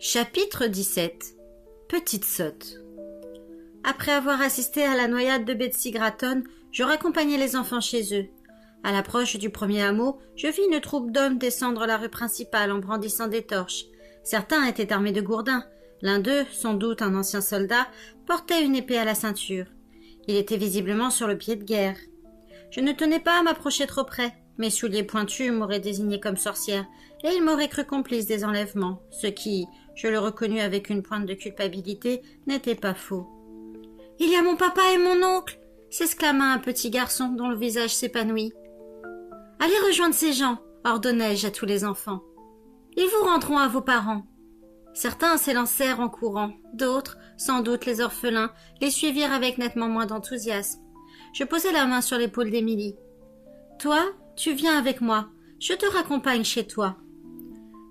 Chapitre 17. Petite sotte. Après avoir assisté à la noyade de Betsy Gratton, je raccompagnai les enfants chez eux. À l'approche du premier hameau, je vis une troupe d'hommes descendre la rue principale en brandissant des torches. Certains étaient armés de gourdins. L'un d'eux, sans doute un ancien soldat, portait une épée à la ceinture. Il était visiblement sur le pied de guerre. Je ne tenais pas à m'approcher trop près. Mes souliers pointus m'auraient désignée comme sorcière, et ils m'auraient cru complice des enlèvements, ce qui, je le reconnus avec une pointe de culpabilité, n'était pas faux. « Il y a mon papa et mon oncle !» s'exclama un petit garçon dont le visage s'épanouit. « Allez rejoindre ces gens !» ordonnai-je à tous les enfants. « Ils vous rendront à vos parents. » Certains s'élancèrent en courant, d'autres, sans doute les orphelins, les suivirent avec nettement moins d'enthousiasme. Je posai la main sur l'épaule d'Émilie. « Toi, tu viens avec moi, je te raccompagne chez toi. »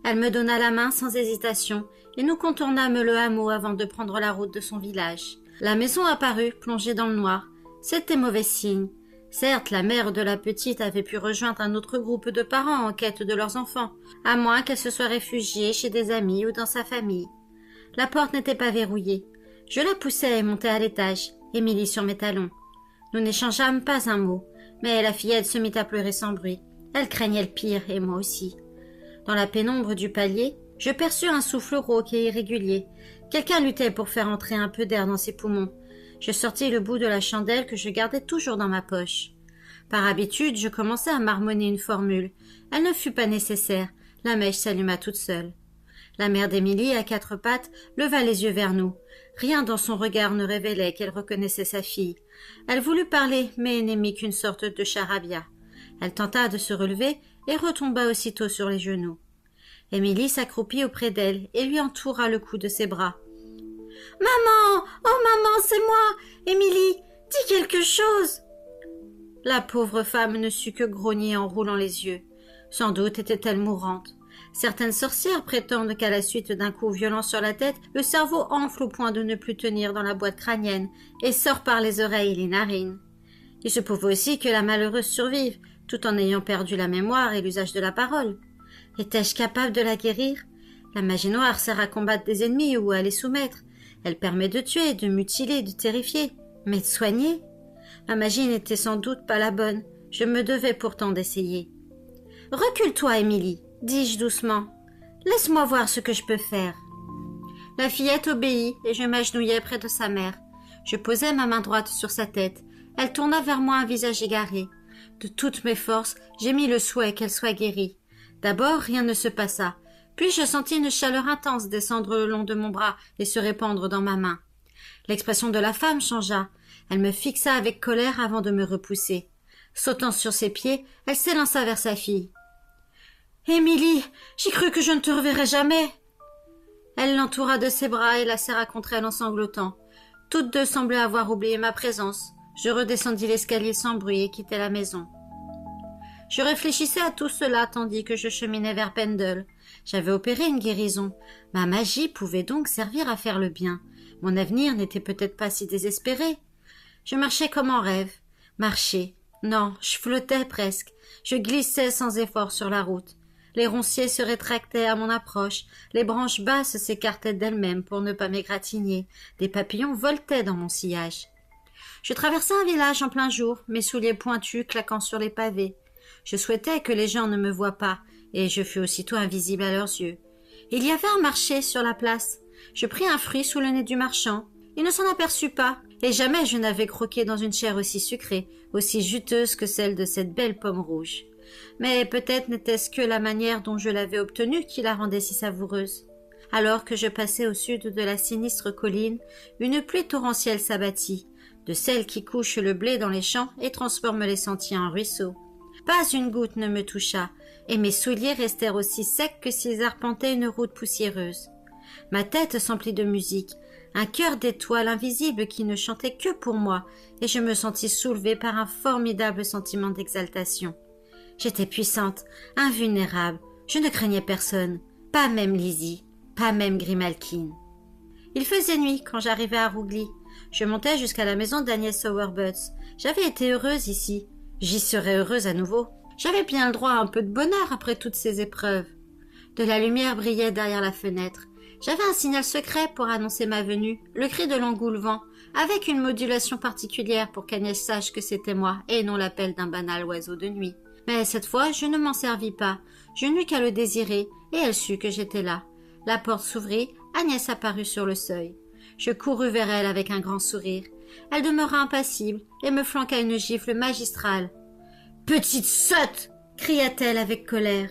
Elle me donna la main sans hésitation, et nous contournâmes le hameau avant de prendre la route de son village. La maison apparut, plongée dans le noir. C'était mauvais signe. Certes, la mère de la petite avait pu rejoindre un autre groupe de parents en quête de leurs enfants, à moins qu'elle se soit réfugiée chez des amis ou dans sa famille. La porte n'était pas verrouillée. Je la poussai et montai à l'étage, Émilie sur mes talons. Nous n'échangeâmes pas un mot, mais la fillette se mit à pleurer sans bruit. Elle craignait le pire, et moi aussi. Dans la pénombre du palier, je perçus un souffle rauque et irrégulier. Quelqu'un luttait pour faire entrer un peu d'air dans ses poumons. Je sortis le bout de la chandelle que je gardais toujours dans ma poche. Par habitude, je commençai à marmonner une formule. Elle ne fut pas nécessaire. La mèche s'alluma toute seule. La mère d'Émilie, à quatre pattes, leva les yeux vers nous. Rien dans son regard ne révélait qu'elle reconnaissait sa fille. Elle voulut parler, mais n'émit qu'une sorte de charabia. Elle tenta de se relever et retomba aussitôt sur les genoux. Émilie s'accroupit auprès d'elle et lui entoura le cou de ses bras. « Maman! Oh maman, c'est moi! Émilie, dis quelque chose !» La pauvre femme ne sut que grogner en roulant les yeux. Sans doute était-elle mourante. Certaines sorcières prétendent qu'à la suite d'un coup violent sur la tête, le cerveau enfle au point de ne plus tenir dans la boîte crânienne et sort par les oreilles et les narines. Il se peut aussi que la malheureuse survive, tout en ayant perdu la mémoire et l'usage de la parole. Étais-je capable de la guérir? La magie noire sert à combattre des ennemis ou à les soumettre. Elle permet de tuer, de mutiler, de terrifier. Mais de soigner? Ma magie n'était sans doute pas la bonne. Je me devais pourtant d'essayer. « Recule-toi, Émilie, dis-je doucement. Laisse-moi voir ce que je peux faire. » La fillette obéit et je m'agenouillai près de sa mère. Je posai ma main droite sur sa tête. Elle tourna vers moi un visage égaré. De toutes mes forces, j'émis le souhait qu'elle soit guérie. D'abord, rien ne se passa. Puis je sentis une chaleur intense descendre le long de mon bras et se répandre dans ma main. L'expression de la femme changea. Elle me fixa avec colère avant de me repousser. Sautant sur ses pieds, elle s'élança vers sa fille. « Émilie, j'ai cru que je ne te reverrais jamais !» Elle l'entoura de ses bras et la serra contre elle en sanglotant. Toutes deux semblaient avoir oublié ma présence. Je redescendis l'escalier sans bruit et quittai la maison. Je réfléchissais à tout cela tandis que je cheminais vers Pendle. J'avais opéré une guérison. Ma magie pouvait donc servir à faire le bien. Mon avenir n'était peut-être pas si désespéré. Je marchais comme en rêve. Marcher. Non, je flottais presque. Je glissais sans effort sur la route. Les ronciers se rétractaient à mon approche. Les branches basses s'écartaient d'elles-mêmes pour ne pas m'égratigner. Des papillons voletaient dans mon sillage. Je traversais un village en plein jour, mes souliers pointus claquant sur les pavés. Je souhaitais que les gens ne me voient pas, et je fus aussitôt invisible à leurs yeux. Il y avait un marché sur la place. Je pris un fruit sous le nez du marchand. Il ne s'en aperçut pas, et jamais je n'avais croqué dans une chair aussi sucrée, aussi juteuse que celle de cette belle pomme rouge. Mais peut-être n'était-ce que la manière dont je l'avais obtenue qui la rendait si savoureuse. Alors que je passais au sud de la sinistre colline, une pluie torrentielle s'abattit, de celles qui couchent le blé dans les champs et transforment les sentiers en ruisseaux. Pas une goutte ne me toucha, et mes souliers restèrent aussi secs que s'ils arpentaient une route poussiéreuse. Ma tête s'emplit de musique, un chœur d'étoiles invisibles qui ne chantait que pour moi, et je me sentis soulevée par un formidable sentiment d'exaltation. J'étais puissante, invulnérable, je ne craignais personne, pas même Lizzie, pas même Grimalkin. Il faisait nuit quand j'arrivai à Rougli. Je montai jusqu'à la maison d'Agnès Sowerbuds. J'avais été heureuse ici. J'y serais heureuse à nouveau. J'avais bien le droit à un peu de bonheur après toutes ces épreuves. De la lumière brillait derrière la fenêtre. J'avais un signal secret pour annoncer ma venue, le cri de l'engoulevent, avec une modulation particulière pour qu'Agnès sache que c'était moi et non l'appel d'un banal oiseau de nuit. Mais cette fois, je ne m'en servis pas. Je n'eus qu'à le désirer, et elle sut que j'étais là. La porte s'ouvrit, Agnès apparut sur le seuil. Je courus vers elle avec un grand sourire. Elle demeura impassible et me flanqua une gifle magistrale. « Petite sotte !» cria-t-elle avec colère.